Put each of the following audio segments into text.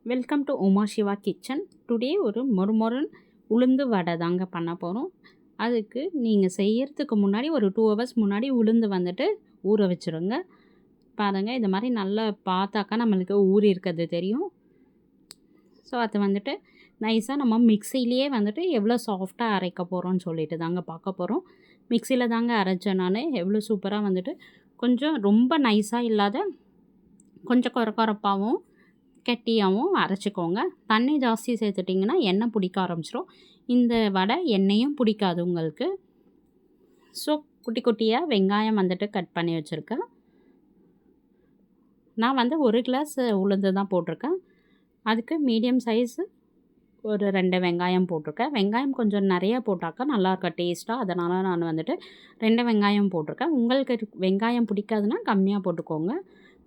Welcome to Uma Shiva kitchen. Today ஒரு மொறுமொறுன்னு உளுந்து வடை தாங்க பண்ண போகிறோம். அதுக்கு நீங்கள் செய்யறதுக்கு முன்னாடி ஒரு 2 ஹவர்ஸ் முன்னாடி உளுந்து வந்துட்டு ஊற வச்சுருங்க. பாருங்கள், இது மாதிரி நல்லா பார்த்தாக்கா நம்மளுக்கு ஊறி இருக்கிறது தெரியும். ஸோ அது வந்துட்டு நைஸாக நம்ம மிக்சிலேயே வந்துட்டு எவ்வளோ சாஃப்டாக அரைக்க போகிறோம்னு சொல்லிட்டு தாங்க பார்க்க போகிறோம். மிக்சியில் தாங்க அரைச்சேன் நான். எவ்வளோ சூப்பராக வந்துட்டு கொஞ்சம் ரொம்ப நைஸாக இல்லாத கொஞ்சம் கொரப்பாகவும் கெட்டியாகவும் அரைச்சிக்கோங்க. தண்ணி ஜாஸ்தி சேர்த்துட்டிங்கன்னா எண்ணெய் பிடிக்க ஆரம்பிச்சிடும். இந்த வடை எண்ணெயும் பிடிக்காது உங்களுக்கு. ஸோ குட்டி குட்டியாக வெங்காயம் வந்துட்டு கட் பண்ணி வச்சுருக்கேன். நான் வந்து 1 கிளாஸ் உளுந்து தான் போட்டிருக்கேன். அதுக்கு மீடியம் சைஸு ஒரு 2 வெங்காயம் போட்டிருக்கேன். வெங்காயம் கொஞ்சம் நிறையா போட்டாக்கா நல்லாயிருக்கும் டேஸ்ட்டாக. அதனால் நான் வந்துட்டு 2 வெங்காயம் போட்டிருக்கேன். உங்களுக்கு வெங்காயம் பிடிக்காதுன்னா கம்மியாக போட்டுக்கோங்க.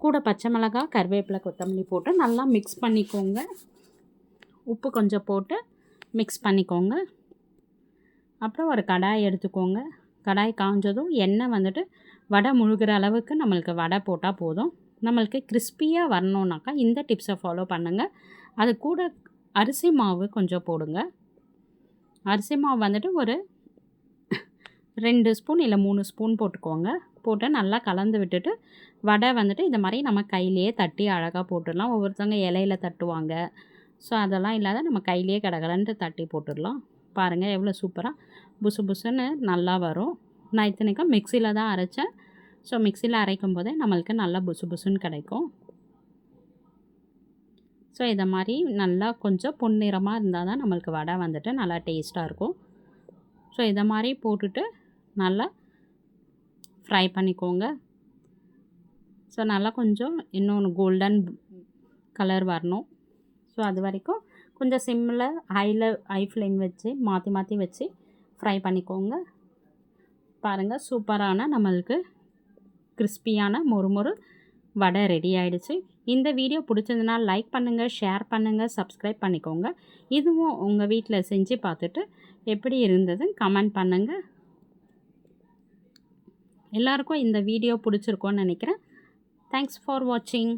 கூட பச்சை மிளகாய், கருவேப்பிலை, கொத்தமல்லி போட்டு நல்லா மிக்ஸ் பண்ணிக்கோங்க. உப்பு கொஞ்சம் போட்டு மிக்ஸ் பண்ணிக்கோங்க. அப்புறம் ஒரு கடாய் எடுத்துக்கோங்க. கடாய் காஞ்சதும் எண்ணெய் வந்துட்டு வடை முழுகிற அளவுக்கு நம்மளுக்கு வடை போட்டால் போதும். நம்மளுக்கு கிறிஸ்பியாக வரணுன்னாக்கா இந்த டிப்ஸை ஃபாலோ பண்ணுங்கள். அது கூட அரிசி மாவு கொஞ்சம் போடுங்க. அரிசி மாவு வந்துட்டு ஒரு 2 ஸ்பூன் இல்லை 3 ஸ்பூன் போட்டுக்கோங்க. போட்டு நல்லா கலந்து விட்டுட்டு வடை வந்துட்டு இந்த மாதிரி நம்ம கையிலேயே தட்டி அழகாக போட்டுடலாம். ஒவ்வொருத்தவங்க இலையில் தட்டுவாங்க. ஸோ அதெல்லாம் இல்லாத நம்ம கையிலேயே கடகடன்ட்டு தட்டி போட்டுடலாம். பாருங்கள் எவ்வளோ சூப்பராக புசு புசுன்னு நல்லா வரும். நான் இத்தனைக்கும் மிக்சியில் தான் அரைச்சேன். ஸோ மிக்சியில் அரைக்கும் போதே நம்மளுக்கு நல்லா புசு புசுன்னு கிடைக்கும். ஸோ இதை மாதிரி நல்லா கொஞ்சம் பொன்னிறமாக இருந்தால் தான் நம்மளுக்கு வடை வந்துட்டு நல்லா டேஸ்ட்டாக இருக்கும். ஸோ இதை மாதிரி போட்டுட்டு நல்லா ஃப்ரை பண்ணிக்கோங்க. ஸோ நல்லா கொஞ்சம் இன்னொன்று கோல்டன் கலர் வரணும். ஸோ அது வரைக்கும் கொஞ்சம் சிம்மில் ஹை ஃப்ளேம் வச்சு மாற்றி மாற்றி வச்சு ஃப்ரை பண்ணிக்கோங்க. பாருங்கள், சூப்பரான நம்மளுக்கு கிறிஸ்பியான மொறு வடை ரெடி ஆகிடுச்சு. இந்த வீடியோ பிடிச்சதுன்னா லைக் பண்ணுங்கள், ஷேர் பண்ணுங்கள், சப்ஸ்கிரைப் பண்ணிக்கோங்க. இதுவும் உங்கள் வீட்டில் செஞ்சு பார்த்துட்டு எப்படி இருந்ததுன்னு கமெண்ட் பண்ணுங்கள். எல்லாருக்கும் இந்த வீடியோ பிடிச்சிருக்கோன்னு நினைக்கிறேன். Thanks for watching.